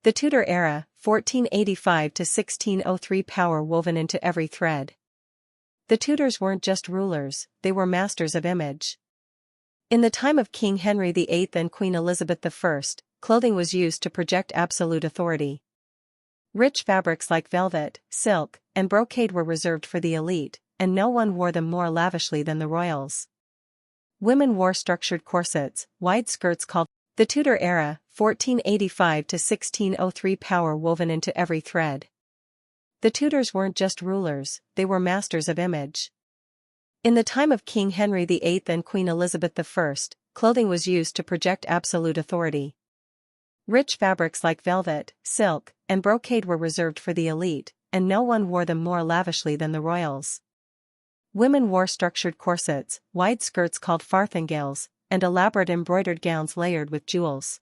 The Tudor era, 1485 to 1603, power woven into every thread. The Tudors weren't just rulers, they were masters of image. In the time of King Henry VIII and Queen Elizabeth I, clothing was used to project absolute authority. Rich fabrics like velvet, silk, and brocade were reserved for the elite, and no one wore them more lavishly than the royals. Women wore structured corsets, wide skirts called the Tudor era, 1485 to 1603, power woven into every thread. The Tudors weren't just rulers, they were masters of image. In the time of King Henry VIII and Queen Elizabeth I, clothing was used to project absolute authority. Rich fabrics like velvet, silk, and brocade were reserved for the elite, and no one wore them more lavishly than the royals. Women wore structured corsets, wide skirts called farthingales, and elaborate embroidered gowns layered with jewels.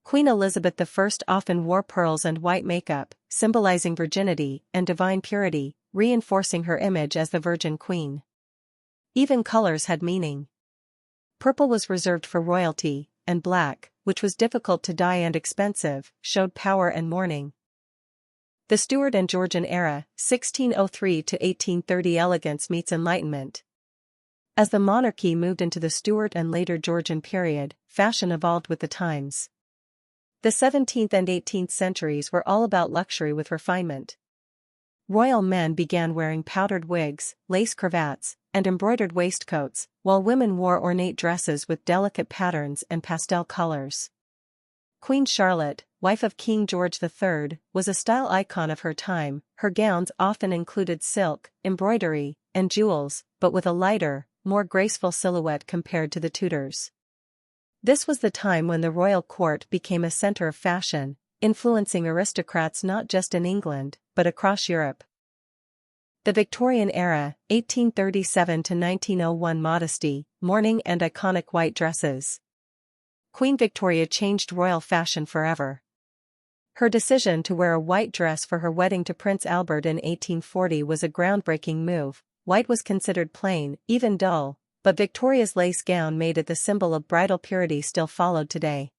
Queen Elizabeth I often wore pearls and white makeup, symbolizing virginity and divine purity, reinforcing her image as the Virgin Queen. Even colors had meaning. Purple was reserved for royalty, and black, which was difficult to dye and expensive, showed power and mourning. The Stuart and Georgian era, 1603 to 1830, elegance meets enlightenment. As the monarchy moved into the Stuart and later Georgian period, fashion evolved with the times. The 17th and 18th centuries were all about luxury with refinement. Royal men began wearing powdered wigs, lace cravats, and embroidered waistcoats, while women wore ornate dresses with delicate patterns and pastel colors. Queen Charlotte, wife of King George III, was a style icon of her time. Her gowns often included silk, embroidery, and jewels, but with a lighter, more graceful silhouette compared to the Tudors. This was the time when the royal court became a center of fashion, influencing aristocrats not just in England, but across Europe. The Victorian era, 1837 to 1901, modesty, mourning and iconic white dresses. Queen Victoria changed royal fashion forever. Her decision to wear a white dress for her wedding to Prince Albert in 1840 was a groundbreaking move. White was considered plain, even dull, but Victoria's lace gown made it the symbol of bridal purity still followed today.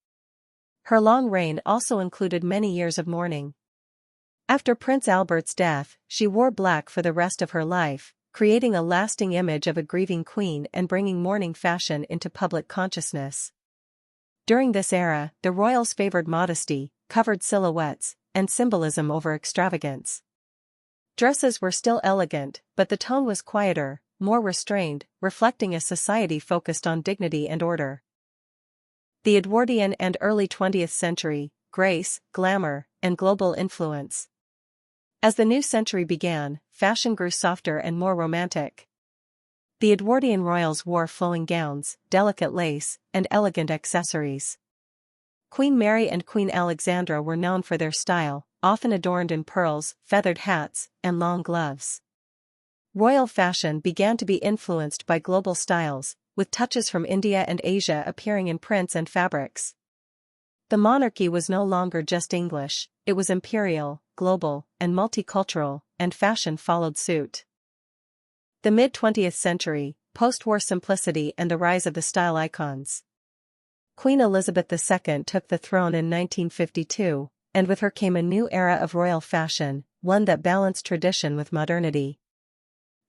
Her long reign also included many years of mourning. After Prince Albert's death, she wore black for the rest of her life, creating a lasting image of a grieving queen and bringing mourning fashion into public consciousness. During this era, the royals favored modesty, covered silhouettes, and symbolism over extravagance. Dresses were still elegant, but the tone was quieter, more restrained, reflecting a society focused on dignity and order. The Edwardian and early 20th century, grace, glamour, and global influence. As the new century began, fashion grew softer and more romantic. The Edwardian royals wore flowing gowns, delicate lace, and elegant accessories. Queen Mary and Queen Alexandra were known for their style, often adorned in pearls, feathered hats, and long gloves. Royal fashion began to be influenced by global styles, with touches from India and Asia appearing in prints and fabrics. The monarchy was no longer just English, it was imperial, global, and multicultural, and fashion followed suit. The mid-20th century, post-war simplicity and the rise of the style icons. Queen Elizabeth II took the throne in 1952, and with her came a new era of royal fashion, one that balanced tradition with modernity.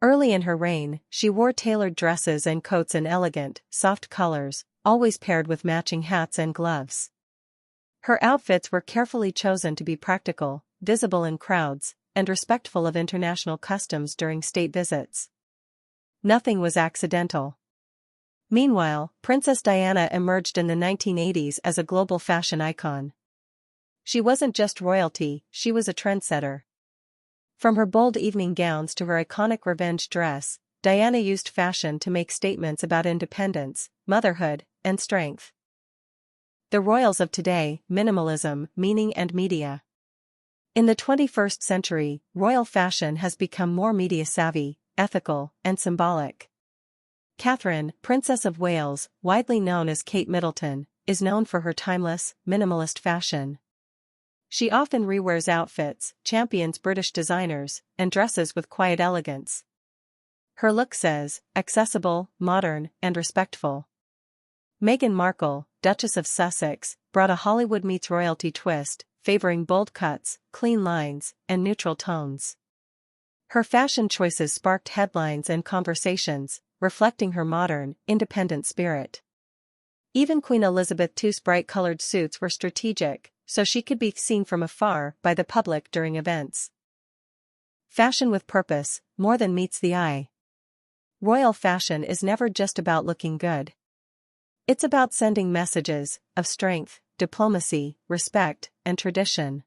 Early in her reign, she wore tailored dresses and coats in elegant, soft colors, always paired with matching hats and gloves. Her outfits were carefully chosen to be practical, visible in crowds, and respectful of international customs during state visits. Nothing was accidental. Meanwhile, Princess Diana emerged in the 1980s as a global fashion icon. She wasn't just royalty, she was a trendsetter. From her bold evening gowns to her iconic revenge dress, Diana used fashion to make statements about independence, motherhood, and strength. The royals of today, minimalism, meaning and media. In the 21st century, royal fashion has become more media-savvy, ethical, and symbolic. Catherine, Princess of Wales, widely known as Kate Middleton, is known for her timeless, minimalist fashion. She often rewears outfits, champions British designers, and dresses with quiet elegance. Her look says, accessible, modern, and respectful. Meghan Markle, Duchess of Sussex, brought a Hollywood meets royalty twist, favoring bold cuts, clean lines, and neutral tones. Her fashion choices sparked headlines and conversations, reflecting her modern, independent spirit. Even Queen Elizabeth II's bright-colored suits were strategic, so she could be seen from afar by the public during events. Fashion with purpose, more than meets the eye. Royal fashion is never just about looking good. It's about sending messages of strength, diplomacy, respect, and tradition.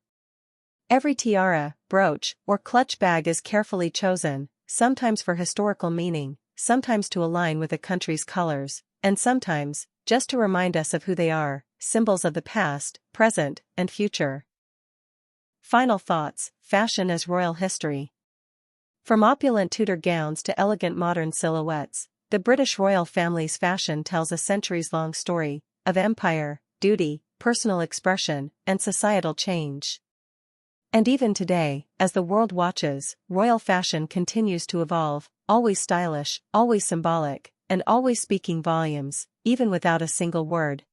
Every tiara, brooch, or clutch bag is carefully chosen, sometimes for historical meaning, sometimes to align with a country's colors, and sometimes just to remind us of who they are, symbols of the past, present, and future. Final thoughts: fashion as royal history. From opulent Tudor gowns to elegant modern silhouettes, the British royal family's fashion tells a centuries-long story of empire, duty, personal expression, and societal change. And even today, as the world watches, royal fashion continues to evolve, always stylish, always symbolic, and always speaking volumes, even without a single word.